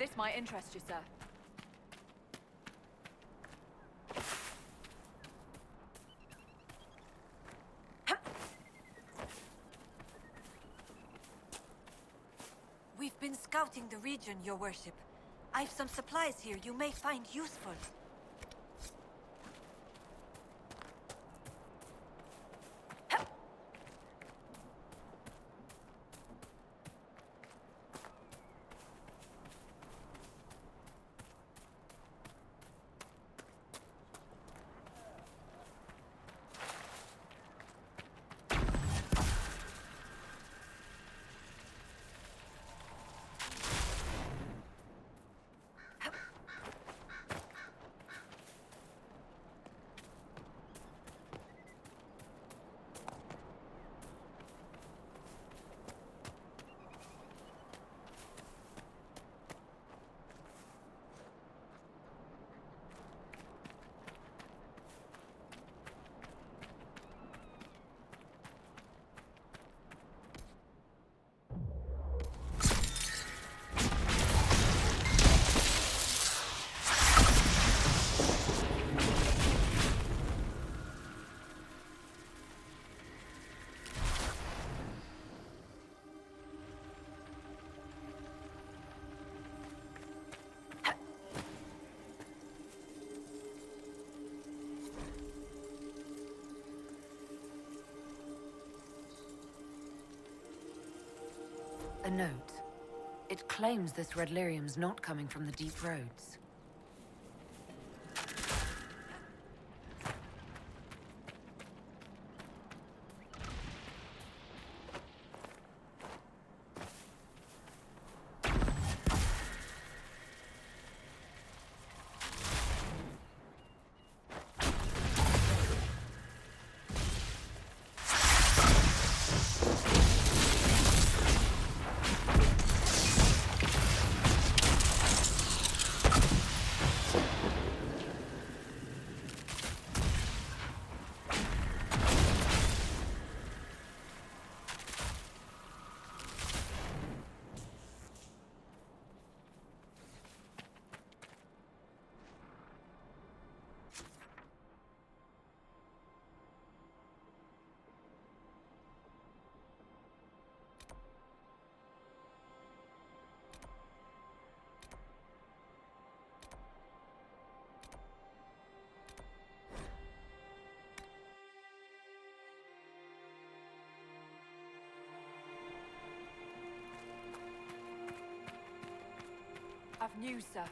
This might interest you, sir. We've been scouting the region, Your Worship. I've some supplies here you may find useful. A note. It claims this red lyrium's not coming from the deep roads. I've news, sir.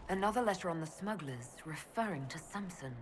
Another letter on the smugglers, referring to Samson.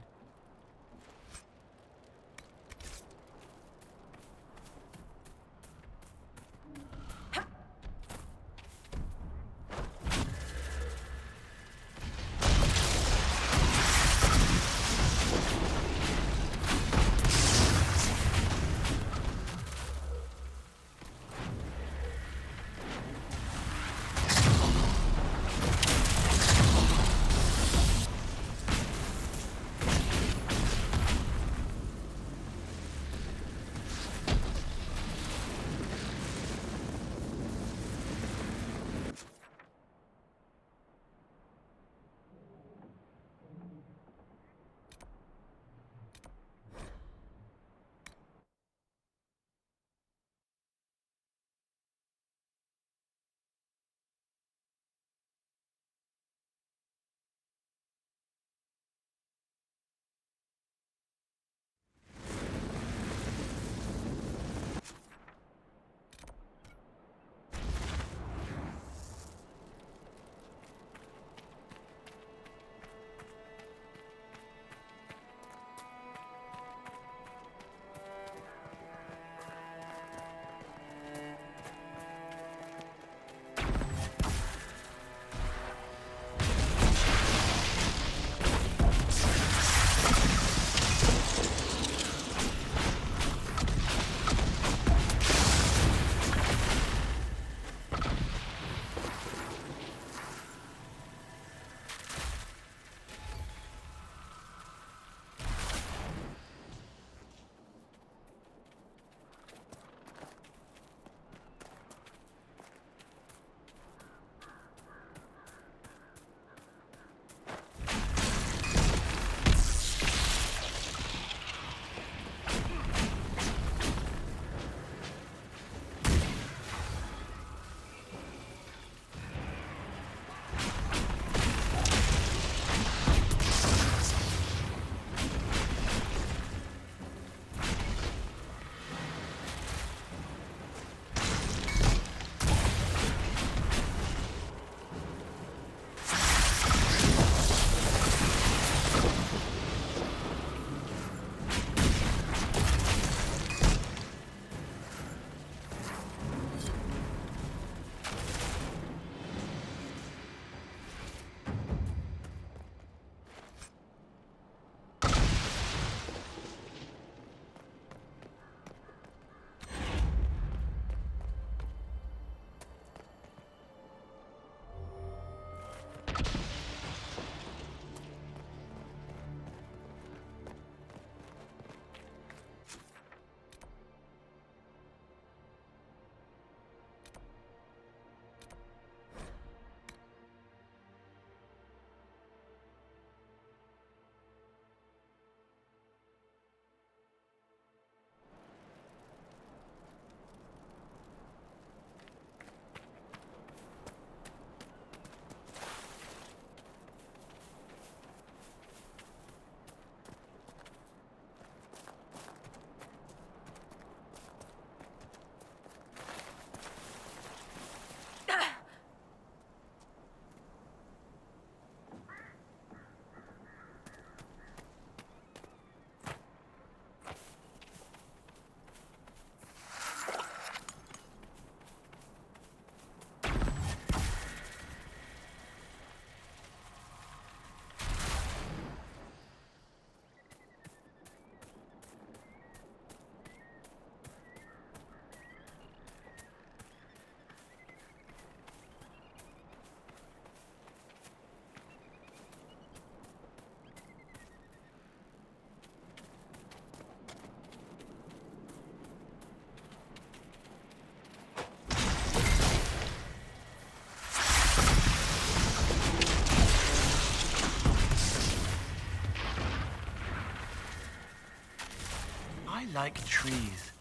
I like trees.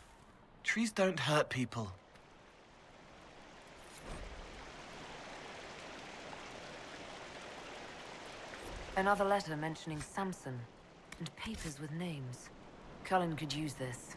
Trees don't hurt people. Another letter mentioning Samson, and papers with names. Cullen could use this.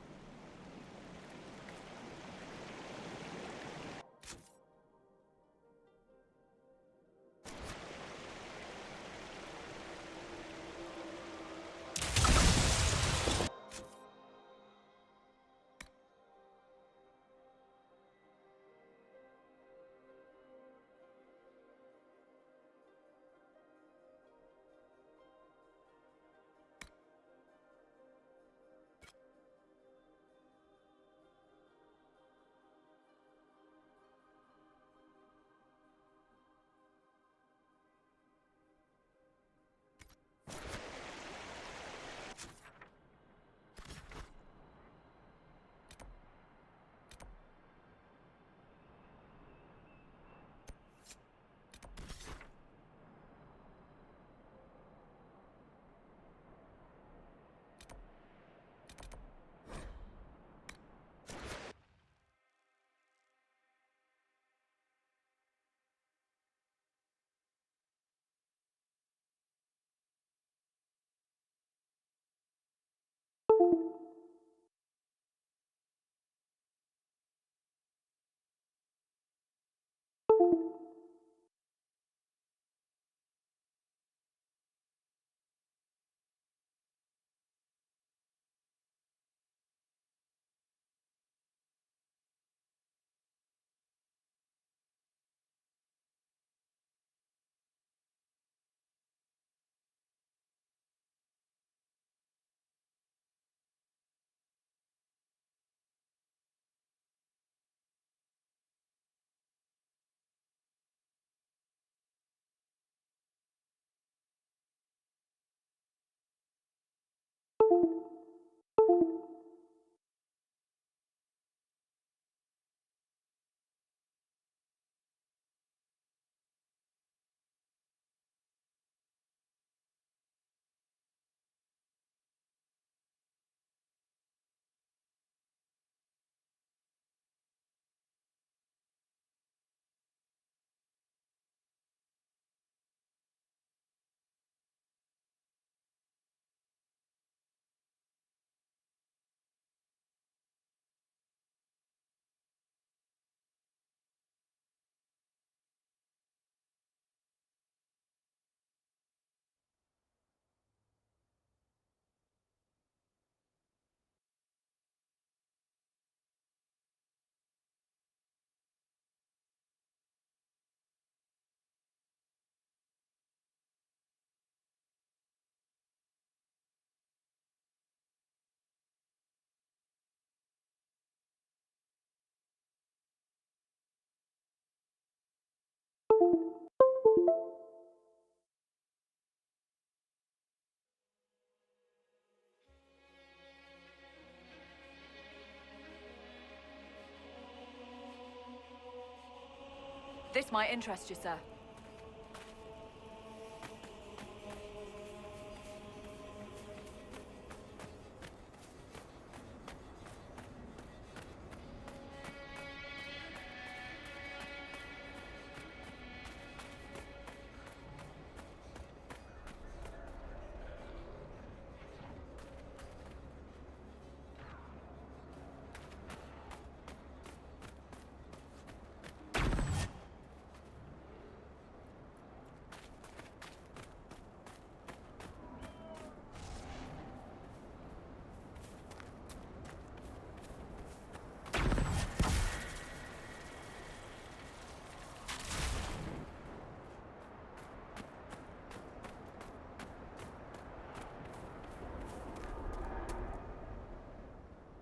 This might interest you, sir.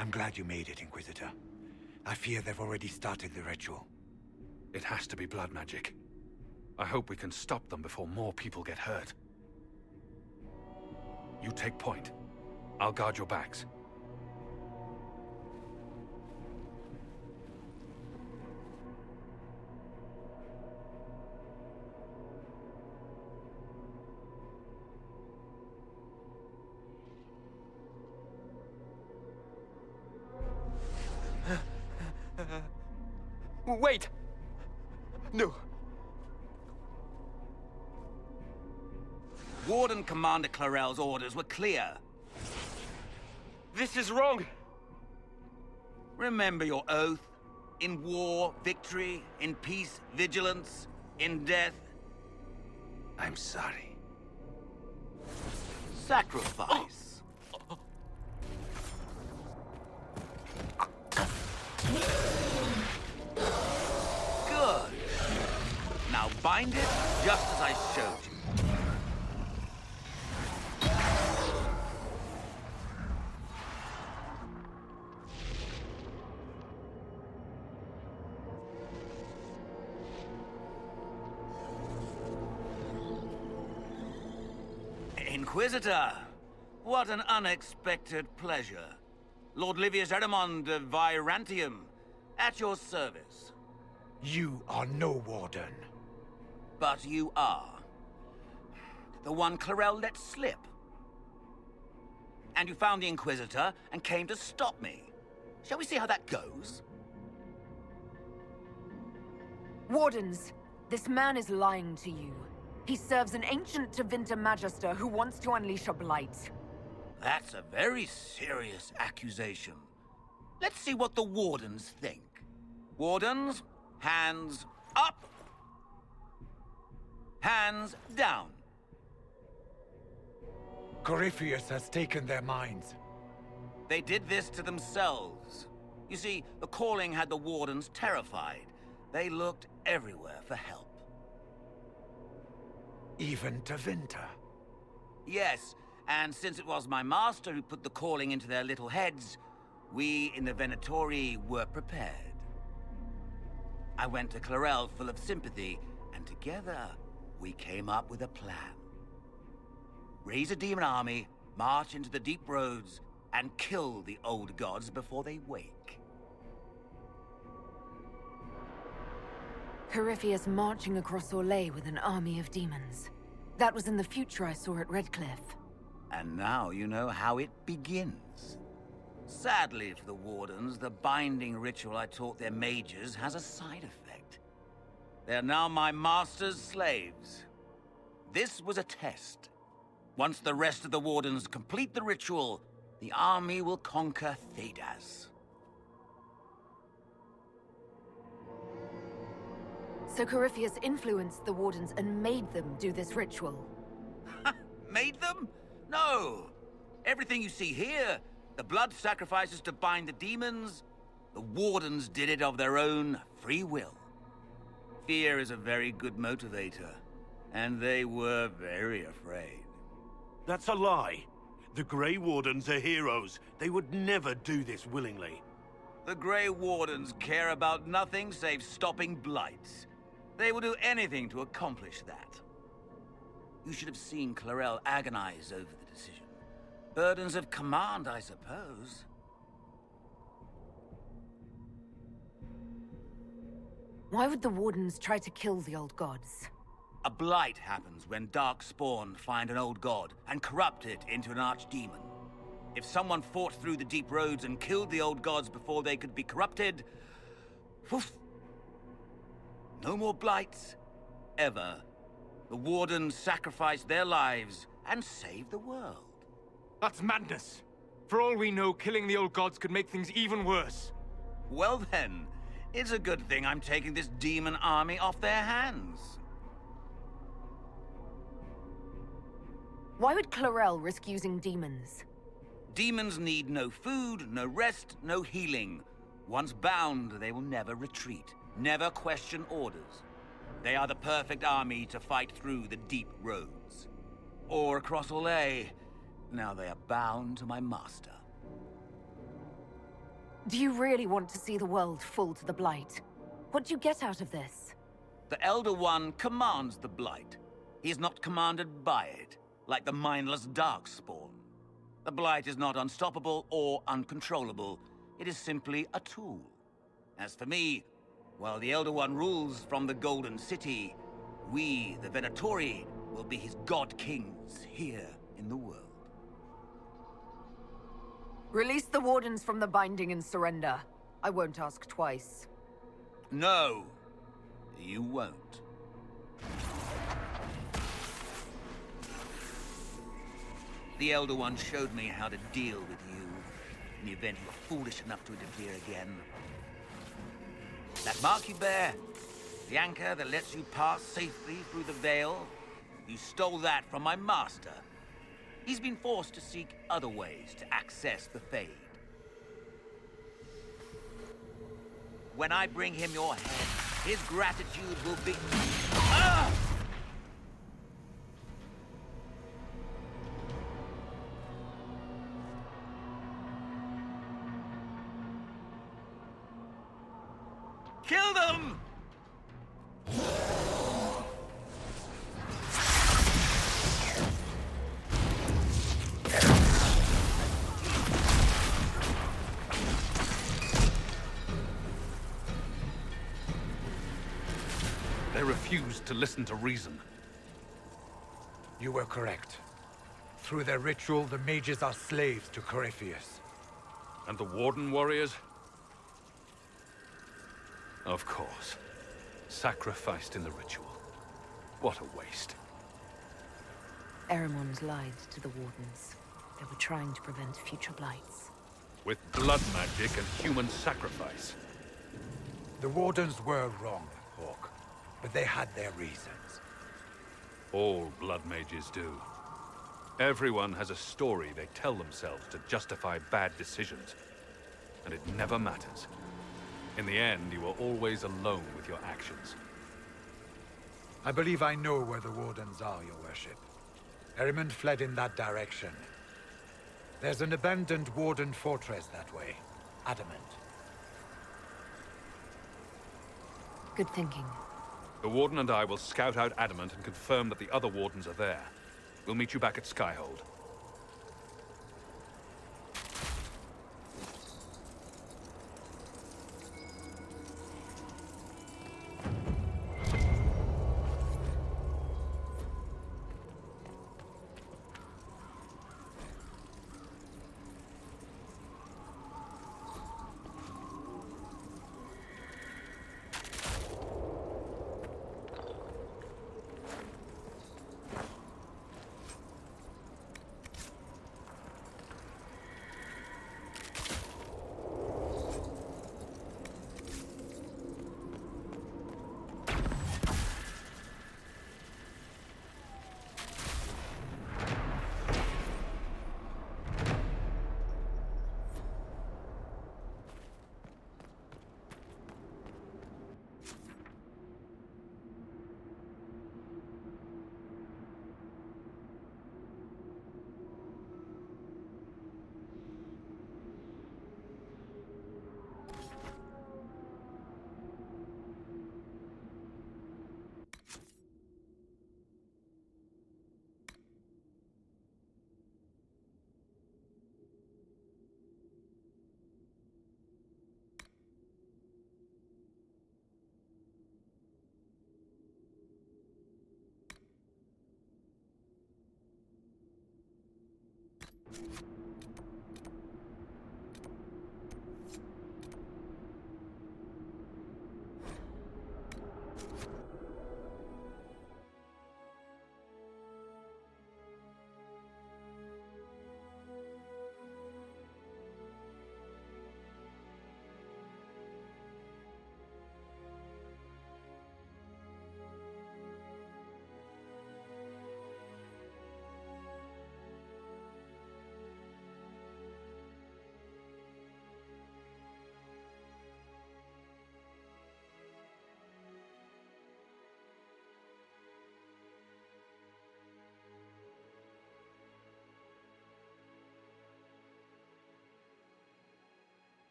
I'm glad you made it, Inquisitor. I fear they've already started the ritual. It has to be blood magic. I hope we can stop them before more people get hurt. You take point. I'll guard your backs. Wait! No. Warden Commander Clarel's orders were clear. This is wrong! Remember your oath. In war, victory. In peace, vigilance. In death, I'm sorry. sacrifice. Good. Now bind it just as I showed you. Inquisitor, what an unexpected pleasure. Lord Livius Erimond of Virantium, at your service. You are no warden. But you are. The one Clarel let slip. And you found the Inquisitor and came to stop me. Shall we see how that goes? Wardens, this man is lying to you. He serves an ancient Tevinter Magister who wants to unleash a blight. That's a very serious accusation. Let's see what the Wardens think. Wardens, hands up. Hands down. Corypheus has taken their minds. They did this to themselves. You see, the calling had the Wardens terrified. They looked everywhere for help. Even Tevinter. Yes, and since it was my master who put the calling into their little heads, we in the Venatori were prepared. I went to Clarel full of sympathy, and together we came up with a plan. Raise a demon army, march into the deep roads, and kill the old gods before they wake. Corypheus marching across Orlais with an army of demons. That was in the future I saw at Redcliffe. And now you know how it begins. Sadly for the Wardens, the binding ritual I taught their mages has a side effect. They are now my master's slaves. This was a test. Once the rest of the Wardens complete the ritual, the army will conquer Thedas. So Corypheus influenced the Wardens and made them do this ritual. Made them? No! Everything you see here, the blood sacrifices to bind the demons, the Wardens did it of their own free will. Fear is a very good motivator, and they were very afraid. That's a lie. The Grey Wardens are heroes. They would never do this willingly. The Grey Wardens care about nothing save stopping blights. They will do anything to accomplish that. You should have seen Clarel agonize over the decision. Burdens of command, I suppose. Why would the Wardens try to kill the old gods? A blight happens when Darkspawn find an old god and corrupt it into an archdemon. If someone fought through the deep roads and killed the old gods before they could be corrupted, woof, no more blights, ever. The Wardens sacrificed their lives and saved the world. That's madness. For all we know, killing the old gods could make things even worse. Well then, it's a good thing I'm taking this demon army off their hands. Why would Clarel risk using demons? Demons need no food, no rest, no healing. Once bound, they will never retreat, never question orders. They are the perfect army to fight through the deep roads. Or across Orlais. Now they are bound to my master. Do you really want to see the world fall to the Blight? What do you get out of this? The Elder One commands the Blight. He is not commanded by it, like the mindless Darkspawn. The Blight is not unstoppable or uncontrollable. It is simply a tool. As for me, while the Elder One rules from the Golden City, we, the Venatori, will be his god-kings here in the world. Release the Wardens from the binding and surrender. I won't ask twice. No, you won't. The Elder One showed me how to deal with you, in the event you were foolish enough to interfere again. That mark you bear, the anchor that lets you pass safely through the veil, you stole that from my master. He's been forced to seek other ways to access the Fade. When I bring him your head, his gratitude will be... Ah! Kill them! They refused to listen to reason. You were correct. Through their ritual, the mages are slaves to Corypheus. And the Warden warriors? Of course. Sacrificed in the ritual. What a waste. Eremon's lied to the Wardens. They were trying to prevent future blights. With blood magic and human sacrifice. The Wardens were wrong, Hawk, but they had their reasons. All blood mages do. Everyone has a story they tell themselves to justify bad decisions. And it never matters. In the end, you are always alone with your actions. I believe I know where the Wardens are, Your Worship. Erimond fled in that direction. There's an abandoned Warden fortress that way. Adamant. Good thinking. The Warden and I will scout out Adamant and confirm that the other Wardens are there. We'll meet you back at Skyhold.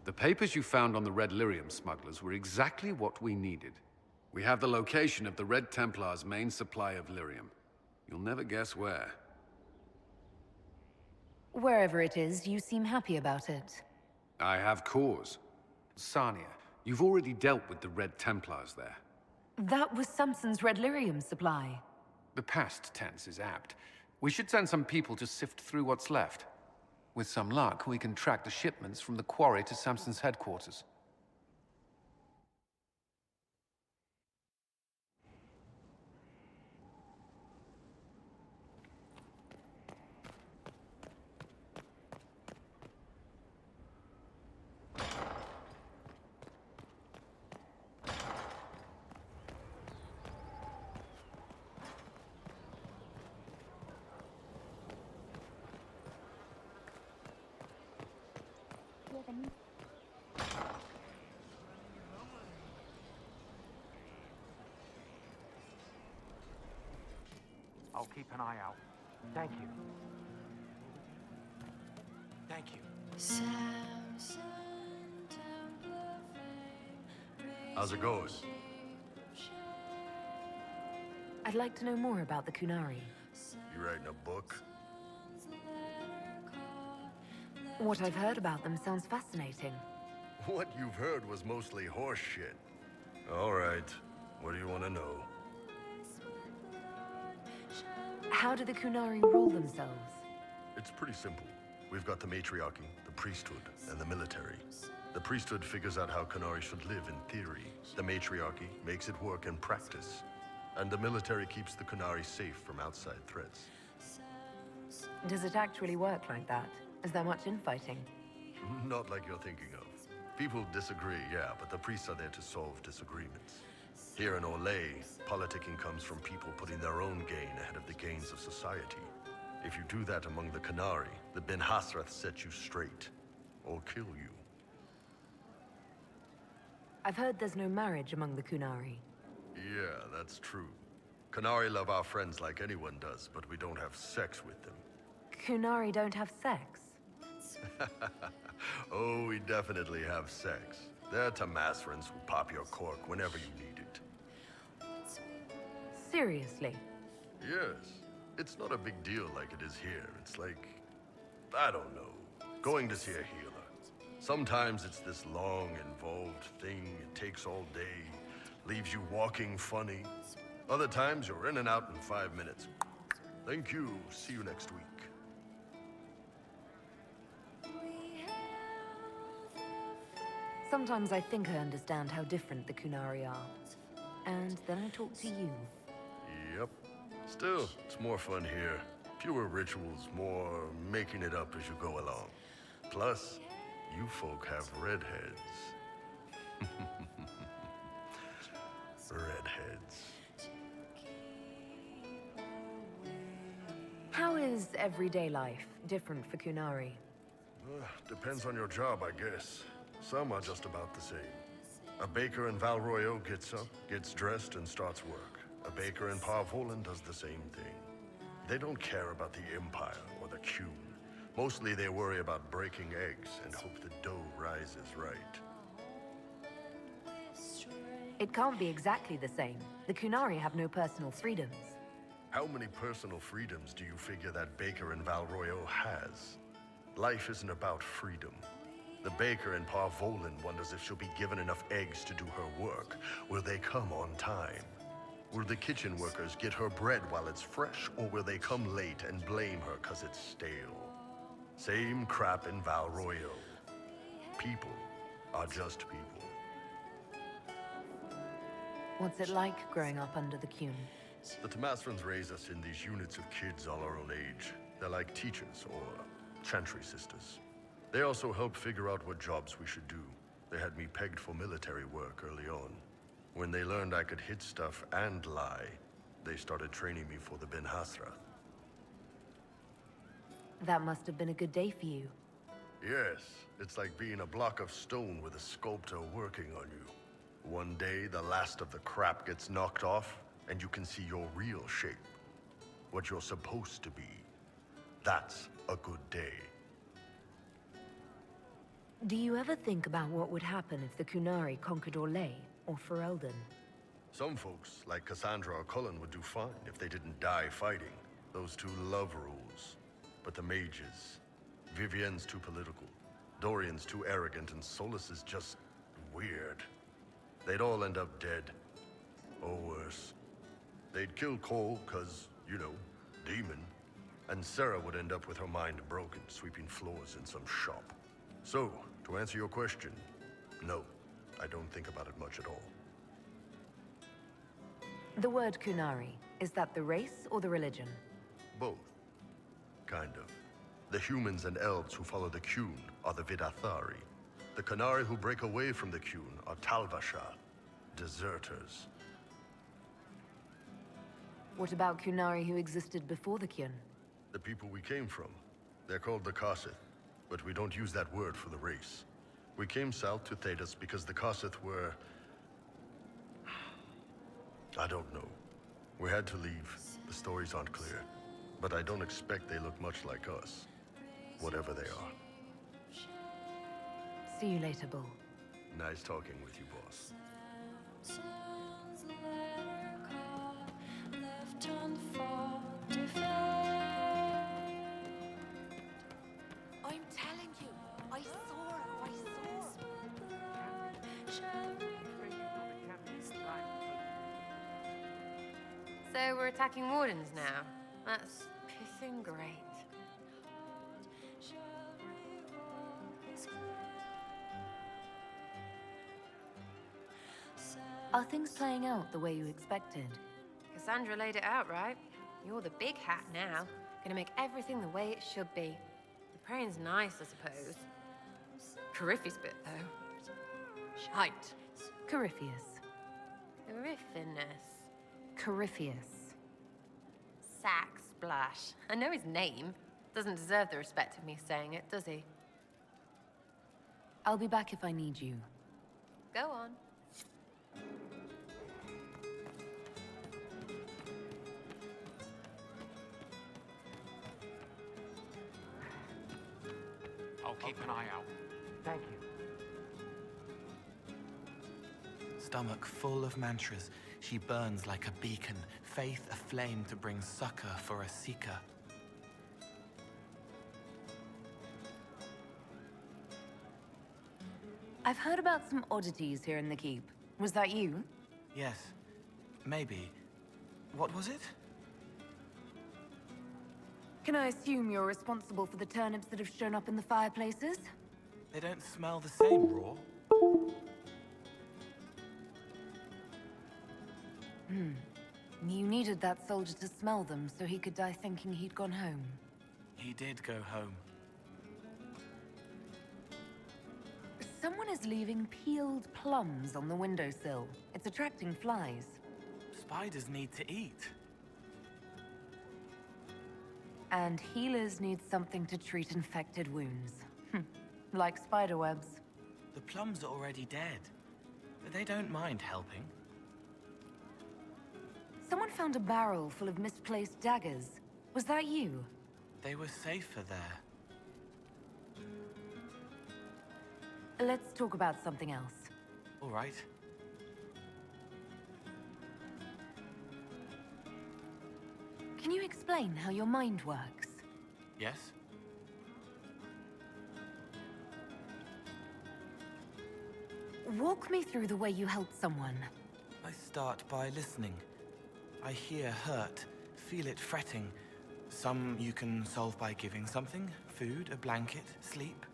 The papers you found on the Red Lyrium smugglers were exactly what we needed. We have the location of the Red Templars' main supply of lyrium. You'll never guess where. Wherever it is, you seem happy about it. I have cause. Sania, you've already dealt with the Red Templars there. That was Samson's Red Lyrium supply. The past tense is apt. We should send some people to sift through what's left. With some luck, we can track the shipments from the quarry to Samson's headquarters. I'll keep an eye out. Thank you. Thank you. How's it going? I'd like to know more about the Kunari. You writing a book? What I've heard about them sounds fascinating. What you've heard was mostly horse shit. All right. What do you want to know? How do the Kunari rule themselves? It's pretty simple. We've got the matriarchy, the priesthood, and the military. The priesthood figures out how Qunari should live in theory. The matriarchy makes it work in practice. And the military keeps the Qunari safe from outside threats. Does it actually work like that? Is there much infighting? Not like you're thinking of. People disagree, yeah, but the priests are there to solve disagreements. Here in Orlais, politicking comes from people putting their own gain ahead of the gains of society. If you do that among the Qunari, the Ben Hasrath set you straight, or kill you. I've heard there's no marriage among the Qunari. Yeah, that's true. Qunari love our friends like anyone does, but we don't have sex with them. Qunari don't have sex? Oh, we definitely have sex. They're Tamasrans who pop your cork whenever you need it. Seriously? Yes. It's not a big deal like it is here. It's like, I don't know, going to see a healer. Sometimes it's this long, involved thing. It takes all day, leaves you walking funny. Other times you're in and out in 5 minutes. Thank you. See you next week. Sometimes I think I understand how different the Qunari are. And then I talk to you. Yep. Still, it's more fun here. Fewer rituals, more making it up as you go along. Plus, you folk have redheads. Redheads. How is everyday life different for Qunari? Depends on your job, I guess. Some are just about the same. A baker in Val Royeaux gets up, gets dressed, and starts work. A baker in Parvolan does the same thing. They don't care about the Empire or the Qun. Mostly they worry about breaking eggs and hope the dough rises right. It can't be exactly the same. The Qunari have no personal freedoms. How many personal freedoms do you figure that baker in Val Royeaux has? Life isn't about freedom. The baker in Parvolan wonders if she'll be given enough eggs to do her work. Will they come on time? Will the kitchen workers get her bread while it's fresh, or will they come late and blame her 'cause it's stale? Same crap in Val Royeaux. People are just people. What's it like growing up under the Qun? The Tamasrans raise us in these units of kids all our own age. They're like teachers or chantry sisters. They also help figure out what jobs we should do. They had me pegged for military work early on. When they learned I could hit stuff and lie, they started training me for the Ben Hasrath. That must have been a good day for you. Yes, it's like being a block of stone with a sculptor working on you. One day, the last of the crap gets knocked off, and you can see your real shape. What you're supposed to be. That's a good day. Do you ever think about what would happen if the Qunari conquered Orlais or Ferelden? Some folks, like Cassandra or Cullen, would do fine if they didn't die fighting. Those two love rules. But the mages... Vivienne's too political. Dorian's too arrogant, and Solus is just... weird. They'd all end up dead. Or worse. They'd kill Cole, 'cause, you know, demon. And Sarah would end up with her mind broken, sweeping floors in some shop. So, to answer your question, no, I don't think about it much at all. The word Qunari, is that the race or the religion? Both. Kind of. The humans and elves who follow the Qun are the Vidathari. The Qunari who break away from the Qun are Talvasha, deserters. What about Qunari who existed before the Qun? The people we came from. They're called the Kossith, but we don't use that word for the race. We came south to Thedas because the Kossith were... I don't know. We had to leave. The stories aren't clear. But I don't expect they look much like us. Whatever they are. See you later, Bull. Nice talking with you, boss. I'm telling you, I saw her, I saw her. So we're attacking wardens now. That's pissing great. Are things playing out the way you expected? Cassandra laid it out, right? You're the big hat now. Gonna make everything the way it should be. The praying's nice, I suppose. Corypheus bit, though. Shite. Corypheus. Coryphinus. Corypheus. Sack Splash. I know his name. Doesn't deserve the respect of me saying it, does he? I'll be back if I need you. Go on. I'll keep an eye out. Thank you. Stomach full of mantras, she burns like a beacon, faith aflame to bring succor for a seeker. I've heard about some oddities here in the keep. Was that you? Yes, maybe. What was it? Can I assume you're responsible for the turnips that have shown up in the fireplaces? They don't smell the same raw. You needed that soldier to smell them so he could die thinking he'd gone home. He did go home. Someone is leaving peeled plums on the windowsill. It's attracting flies. Spiders need to eat. And healers need something to treat infected wounds. Like spiderwebs. The plums are already dead. They don't mind helping. Someone found a barrel full of misplaced daggers. Was that you? They were safer there. Let's talk about something else. All right. Can you explain how your mind works? Yes? Walk me through the way you help someone. I start by listening. I hear hurt, feel it fretting. Some you can solve by giving something, food, a blanket, sleep.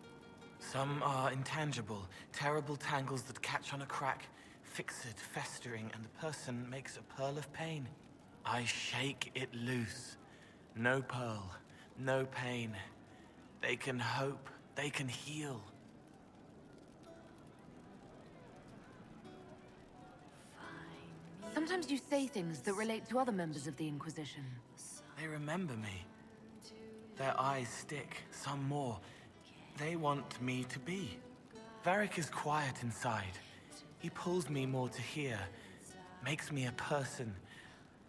Some are intangible, terrible tangles that catch on a crack, fixed, festering, and the person makes a pearl of pain. I shake it loose. No pearl, no pain. They can hope, they can heal. Sometimes you say things that relate to other members of the Inquisition. They remember me. Their eyes stick, some more. They want me to be. Varric is quiet inside. He pulls me more to hear, makes me a person,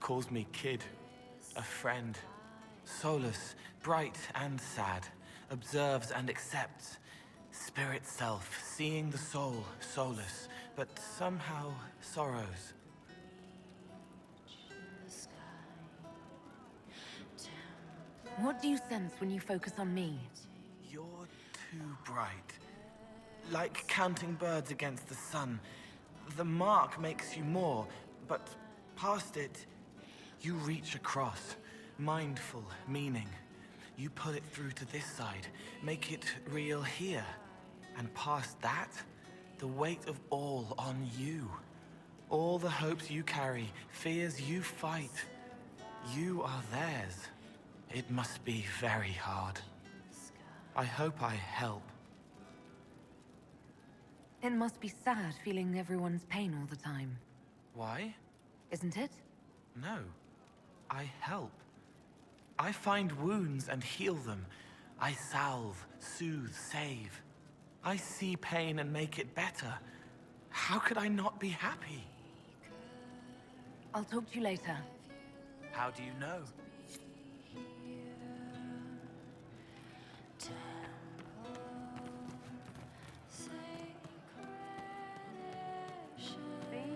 calls me kid, a friend. Solus, bright and sad, observes and accepts. Spirit self, seeing the soul, Solus, but somehow sorrows. What do you sense when you focus on me? You're too bright. Like counting birds against the sun. The mark makes you more, but past it, you reach across. Mindful meaning. You pull it through to this side, make it real here. And past that, the weight of all on you. All the hopes you carry, fears you fight. You are theirs. It must be very hard. I hope I help. It must be sad feeling everyone's pain all the time. Why? Isn't it? No. I help. I find wounds and heal them. I salve, soothe, save. I see pain and make it better. How could I not be happy? I'll talk to you later. How do you know?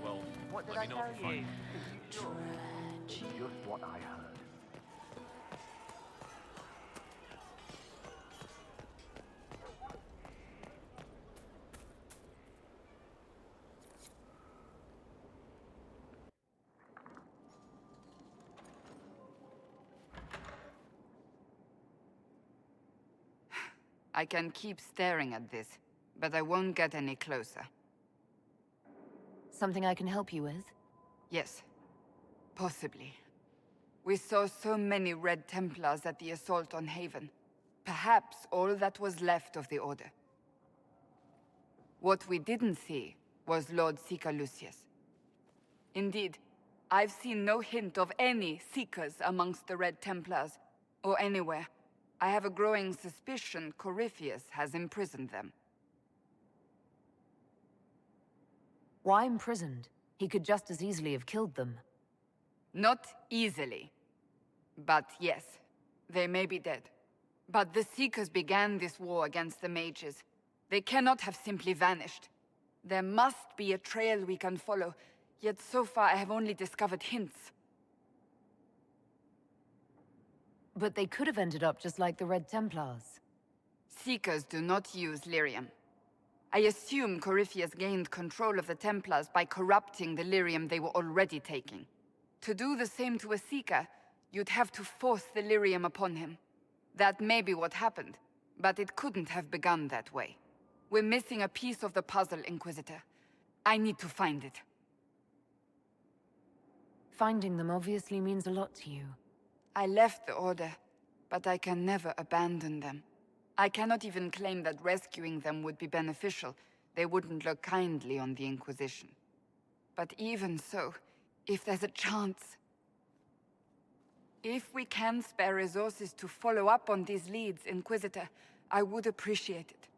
Well, What did let I me know if tell you you? find Just what I heard. I can keep staring at this, but I won't get any closer. Something I can help you with? Yes. Possibly. We saw so many Red Templars at the assault on Haven. Perhaps all that was left of the Order. What we didn't see was Lord Seeker Lucius. Indeed, I've seen no hint of any Seekers amongst the Red Templars, or anywhere. I have a growing suspicion Corypheus has imprisoned them. Why imprisoned? He could just as easily have killed them. Not easily. But yes, they may be dead. But the Seekers began this war against the mages. They cannot have simply vanished. There must be a trail we can follow, yet so far I have only discovered hints. But they could have ended up just like the Red Templars. Seekers do not use lyrium. I assume Corypheus gained control of the Templars by corrupting the lyrium they were already taking. To do the same to a Seeker, you'd have to force the lyrium upon him. That may be what happened, but it couldn't have begun that way. We're missing a piece of the puzzle, Inquisitor. I need to find it. Finding them obviously means a lot to you. I left the Order, but I can never abandon them. I cannot even claim that rescuing them would be beneficial. They wouldn't look kindly on the Inquisition. But even so, if there's a chance... If we can spare resources to follow up on these leads, Inquisitor, I would appreciate it.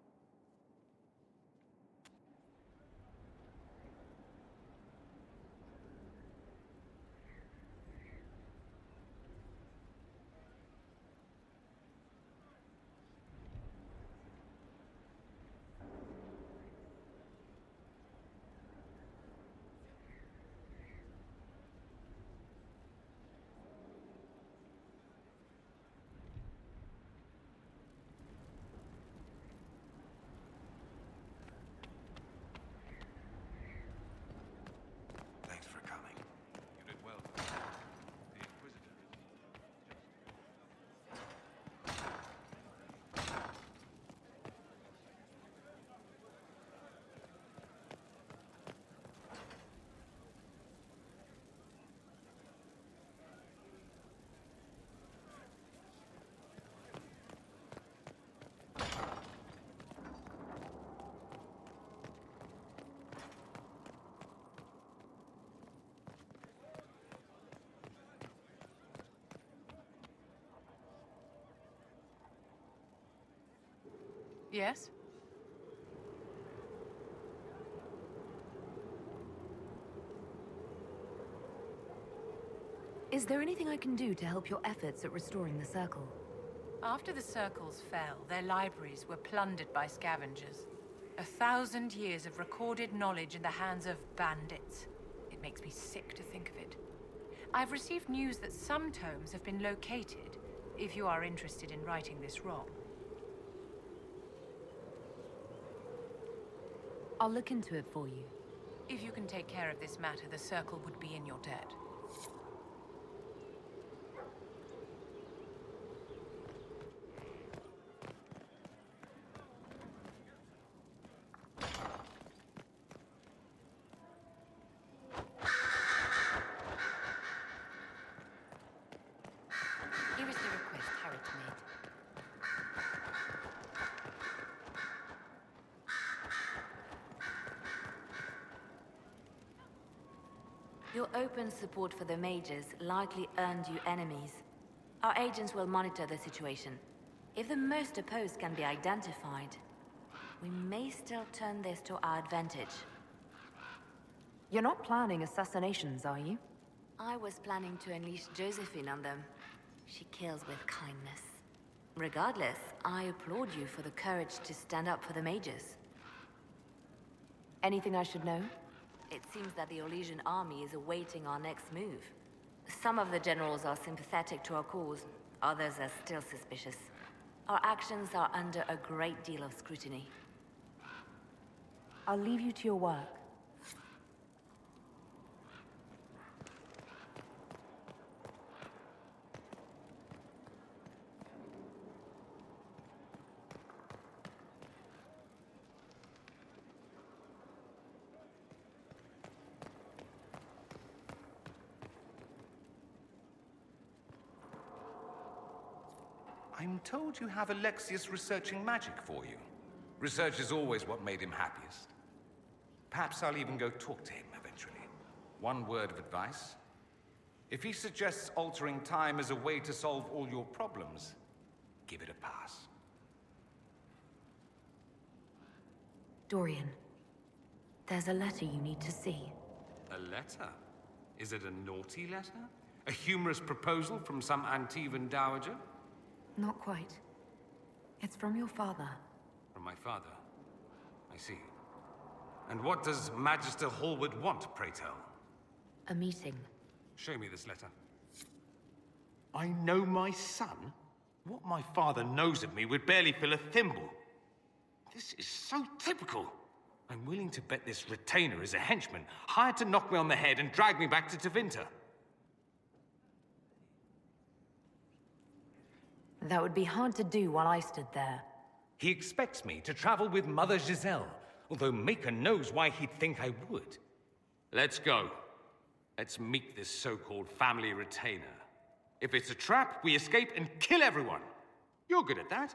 Thanks for coming. You did well. The Inquisitor. Yes? Is there anything I can do to help your efforts at restoring the Circle? After the Circles fell, their libraries were plundered by scavengers. 1,000 years of recorded knowledge in the hands of bandits. It makes me sick to think of it. I've received news that some tomes have been located, if you are interested in righting this wrong. I'll look into it for you. If you can take care of this matter, the Circle would be in your debt. Here is the request Harriet made. Your open support for the mages likely earned you enemies. Our agents will monitor the situation. If the most opposed can be identified, we may still turn this to our advantage. You're not planning assassinations, are you? I was planning to unleash Josephine on them. She kills with kindness. Regardless, I applaud you for the courage to stand up for the mages. Anything I should know? It seems that the Orlesian army is awaiting our next move. Some of the generals are sympathetic to our cause, others are still suspicious. Our actions are under a great deal of scrutiny. I'll leave you to your work. I'm told you have Alexius researching magic for you. Research is always what made him happiest. Perhaps I'll even go talk to him eventually. One word of advice. If he suggests altering time as a way to solve all your problems, give it a pass. Dorian, there's a letter you need to see. A letter? Is it a naughty letter? A humorous proposal from some Antivan dowager? Not quite. It's from your father. From my father? I see. And what does Magister Hallwood want, pray tell? A meeting. Show me this letter. I know my son? What my father knows of me would barely fill a thimble. This is so typical. I'm willing to bet this retainer is a henchman, hired to knock me on the head and drag me back to Tevinter. That would be hard to do while I stood there. He expects me to travel with Mother Giselle, although Maker knows why he'd think I would. Let's go. Let's meet this so-called family retainer. If it's a trap, we escape and kill everyone. You're good at that.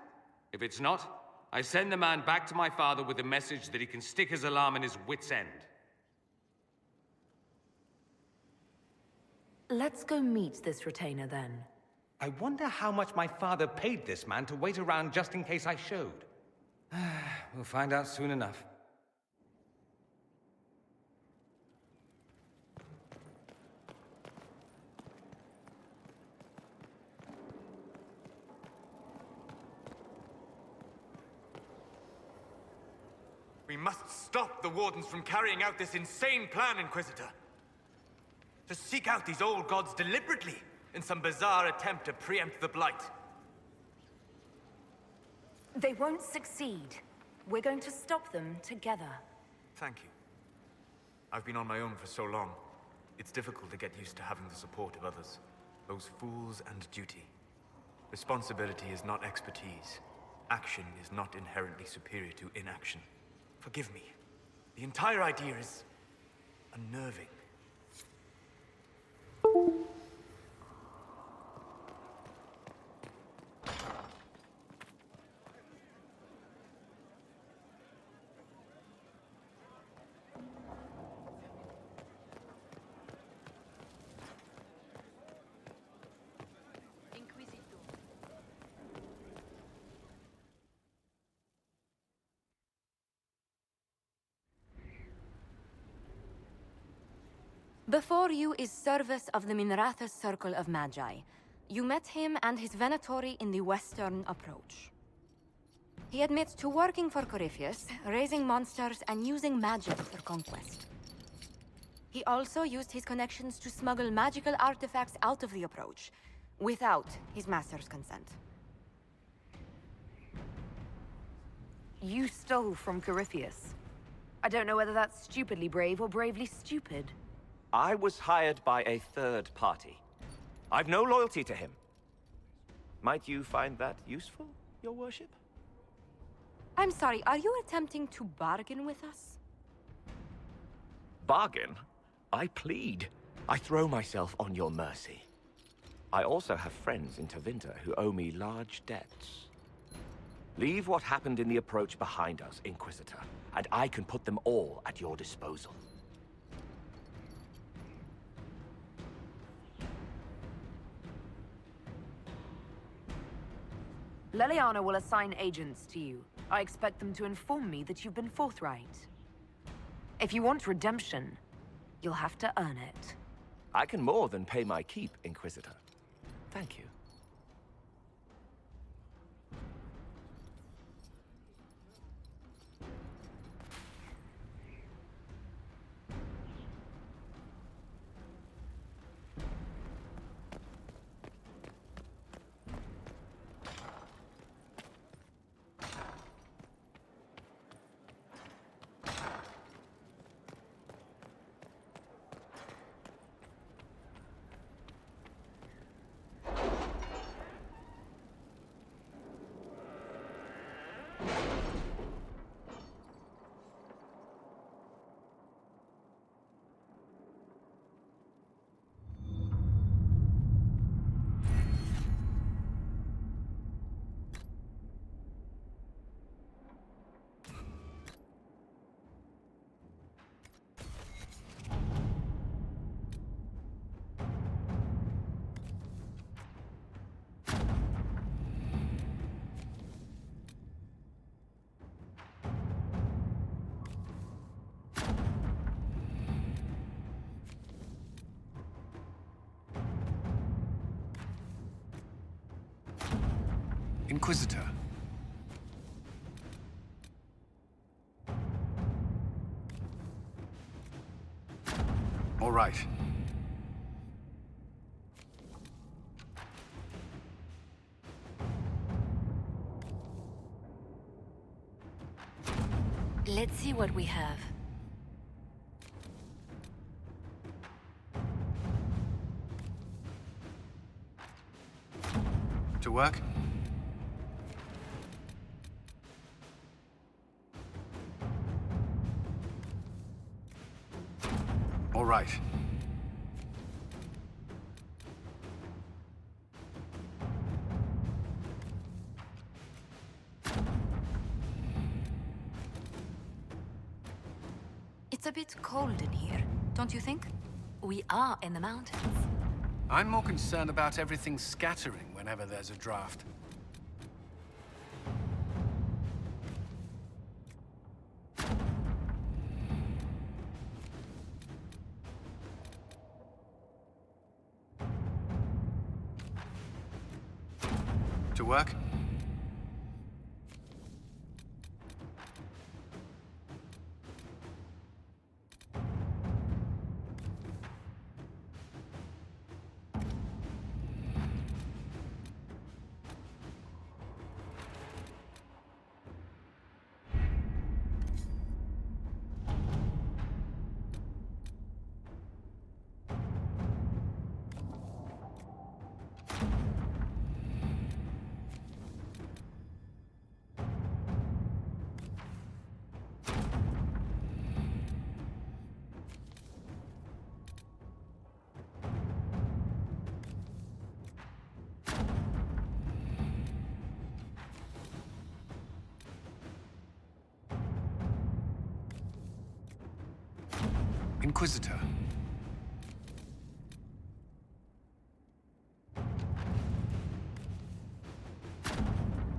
If it's not, I send the man back to my father with a message that he can stick his alarm in his wit's end. Let's go meet this retainer then. I wonder how much my father paid this man to wait around just in case I showed. We'll find out soon enough. We must stop the Wardens from carrying out this insane plan, Inquisitor. To seek out these old gods deliberately in some bizarre attempt to preempt the Blight. They won't succeed. We're going to stop them together. Thank you. I've been on my own for so long. It's difficult to get used to having the support of others. Those fools and duty. Responsibility is not expertise. Action is not inherently superior to inaction. Forgive me. The entire idea is unnerving. Before you is Service of the Minrathous Circle of Magi. You met him and his Venatori in the Western Approach. He admits to working for Corypheus, raising monsters, and using magic for conquest. He also used his connections to smuggle magical artifacts out of the Approach, without his master's consent. You stole from Corypheus. I don't know whether that's stupidly brave or bravely stupid. I was hired by a third party. I've no loyalty to him. Might you find that useful, Your Worship? I'm sorry, are you attempting to bargain with us? Bargain? I plead. I throw myself on your mercy. I also have friends in Tevinter who owe me large debts. Leave what happened in the Approach behind us, Inquisitor, and I can put them all at your disposal. Leliana will assign agents to you. I expect them to inform me that you've been forthright. If you want redemption, you'll have to earn it. I can more than pay my keep, Inquisitor. Thank you. Inquisitor. All right. Let's see what we have. To work? All right. It's a bit cold in here, don't you think? We are in the mountains. I'm more concerned about everything scattering whenever there's a draft. To work? Inquisitor.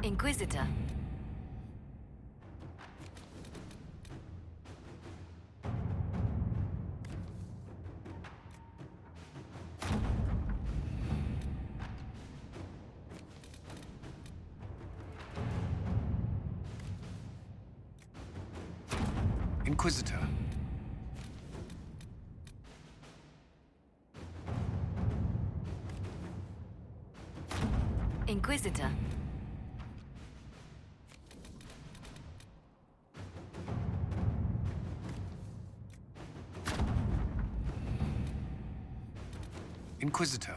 Inquisitor. Inquisitor. Inquisitor. Inquisitor.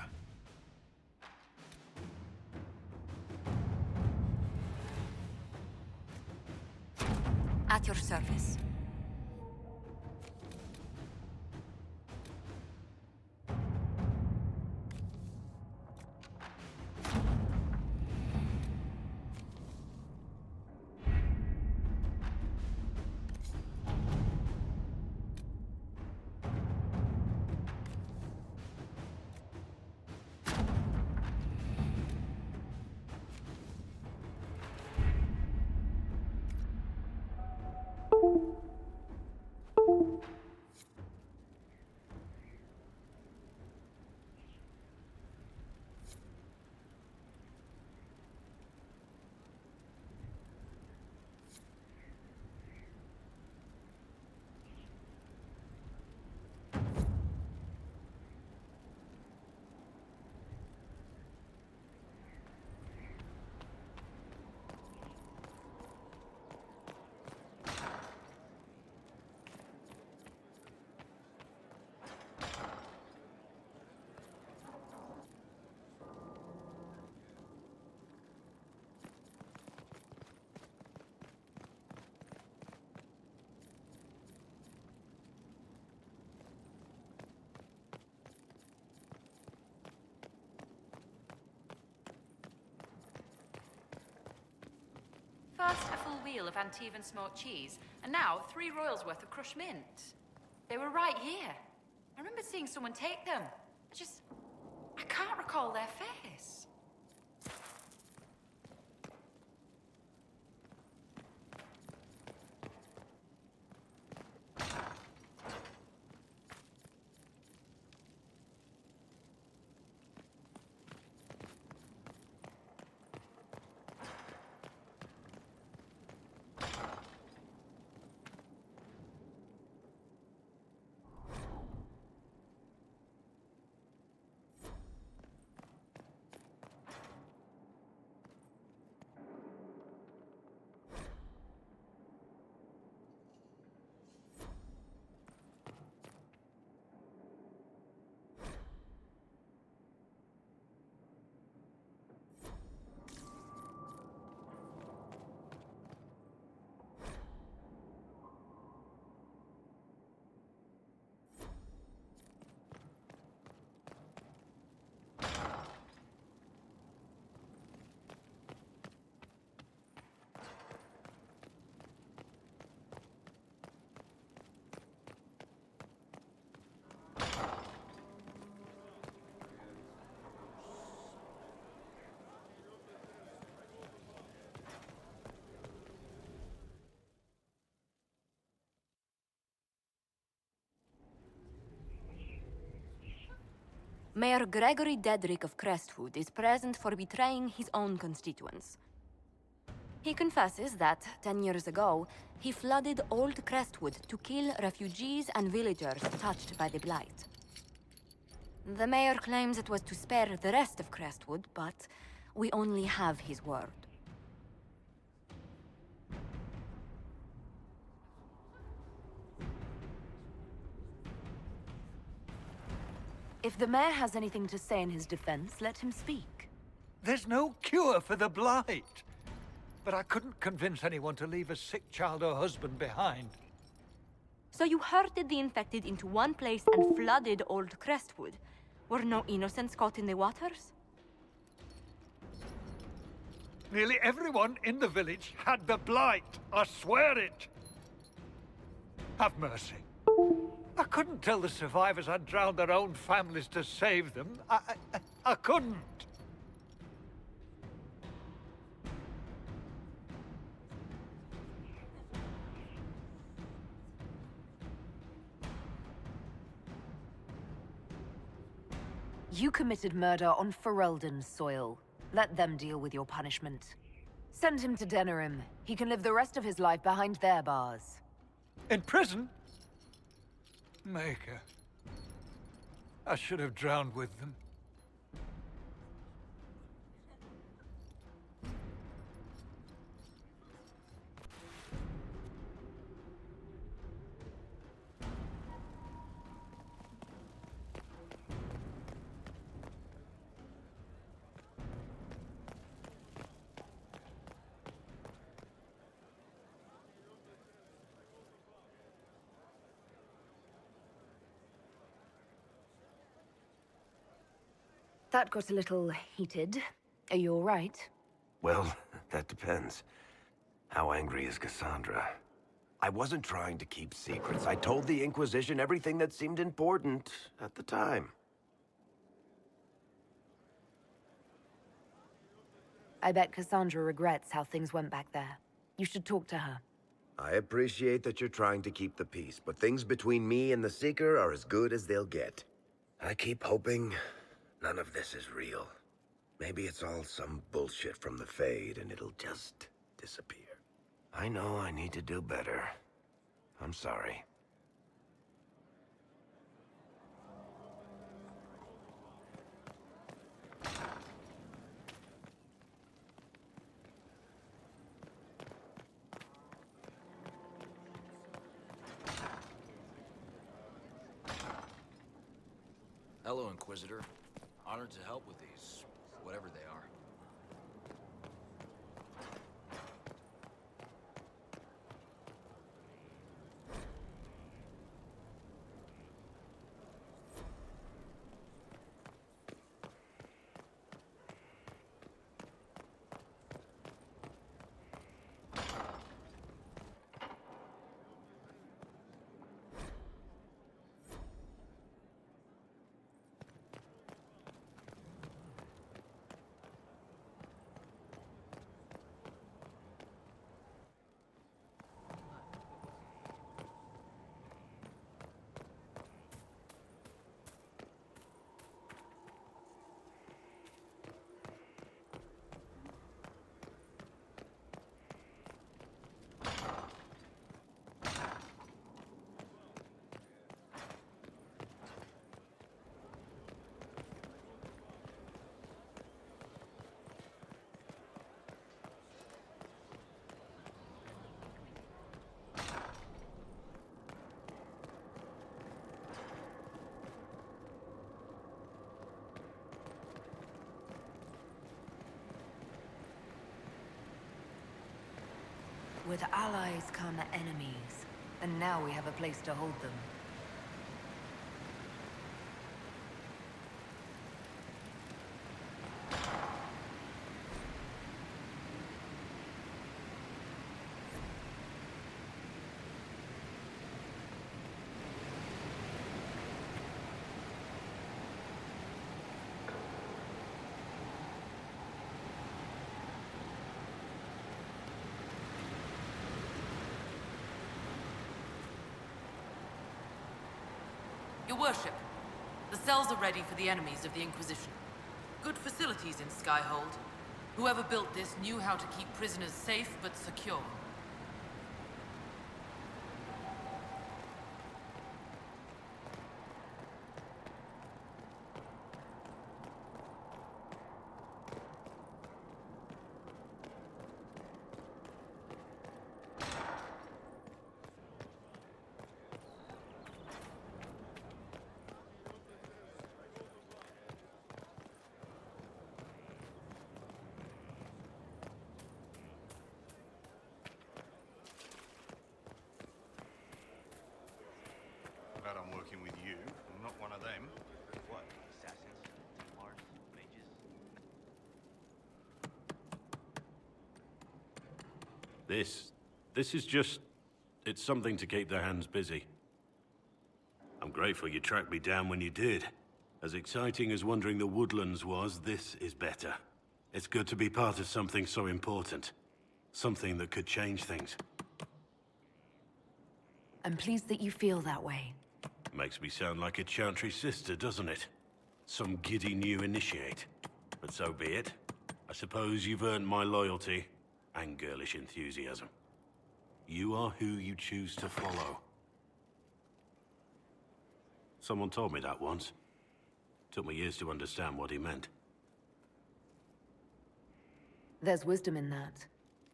At your service. First, a full wheel of Antivan smoked cheese, and now 3 royals worth of crushed mint. They were right here. I remember seeing someone take them. I can't recall their face. Mayor Gregory Dedrick of Crestwood is present for betraying his own constituents. He confesses that, 10 years ago, he flooded Old Crestwood to kill refugees and villagers touched by the Blight. The mayor claims it was to spare the rest of Crestwood, but we only have his word. If the mayor has anything to say in his defense, let him speak. There's no cure for the Blight. But I couldn't convince anyone to leave a sick child or husband behind. So you herded the infected into one place and flooded Old Crestwood. Were no innocents caught in the waters? Nearly everyone in the village had the Blight. I swear it. Have mercy. I couldn't tell the survivors I'd drowned their own families to save them. I couldn't. You committed murder on Ferelden's soil. Let them deal with your punishment. Send him to Denerim. He can live the rest of his life behind their bars. In prison? Maker. I should have drowned with them. That got a little heated. Are you all right? Well, that depends. How angry is Cassandra? I wasn't trying to keep secrets. I told the Inquisition everything that seemed important at the time. I bet Cassandra regrets how things went back there. You should talk to her. I appreciate that you're trying to keep the peace, but things between me and the Seeker are as good as they'll get. I keep hoping none of this is real. Maybe it's all some bullshit from the Fade and it'll just disappear. I know I need to do better. I'm sorry. Hello, Inquisitor. Honored to help with these, whatever they are. With allies come enemies, and now we have a place to hold them. Your worship, The cells are ready for the enemies of the Inquisition. Good facilities in Skyhold. Whoever built this knew how to keep prisoners safe but secure. Glad I'm working with you, and not one of them. What? Assassins? Templars? Mages? This is just... it's something to keep their hands busy. I'm grateful you tracked me down when you did. As exciting as wandering the woodlands was, this is better. It's good to be part of something so important. Something that could change things. I'm pleased that you feel that way. Makes me sound like a Chantry sister, doesn't it? Some giddy new initiate. But so be it. I suppose you've earned my loyalty and girlish enthusiasm. You are who you choose to follow. Someone told me that once. Took me years to understand what he meant. There's wisdom in that.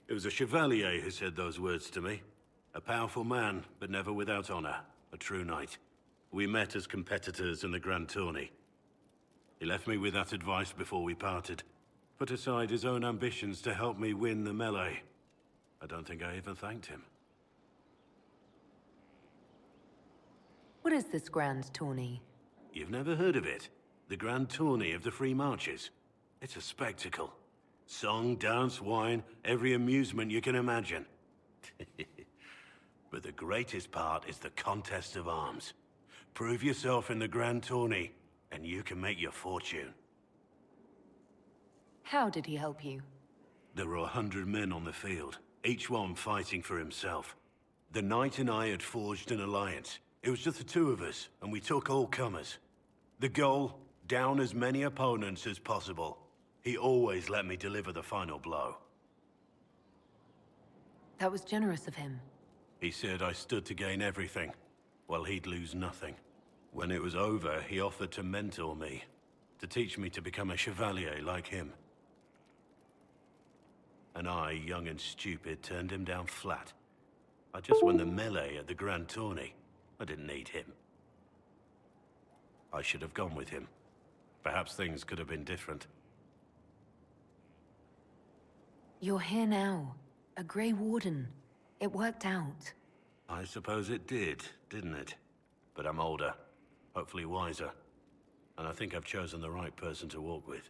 It was a chevalier who said those words to me. A powerful man, but never without honor. A true knight. We met as competitors in the Grand Tourney. He left me with that advice before we parted. Put aside his own ambitions to help me win the melee. I don't think I even thanked him. What is this grand tourney? You've never heard of it? The Grand Tourney of the Free Marches. It's a spectacle. Song, dance, wine, every amusement you can imagine. But the greatest part is the contest of arms. Prove yourself in the Grand Tourney, and you can make your fortune. How did he help you? There were 100 men on the field, each one fighting for himself. The knight and I had forged an alliance. It was just the two of us, and we took all comers. The goal, down as many opponents as possible. He always let me deliver the final blow. That was generous of him. He said I stood to gain everything, while he'd lose nothing. When it was over, he offered to mentor me, to teach me to become a chevalier like him. And I, young and stupid, turned him down flat. I just won the melee at the Grand Tourney. I didn't need him. I should have gone with him. Perhaps things could have been different. You're here now. A Grey Warden. It worked out. I suppose it did, didn't it? But I'm older, hopefully wiser. And I think I've chosen the right person to walk with.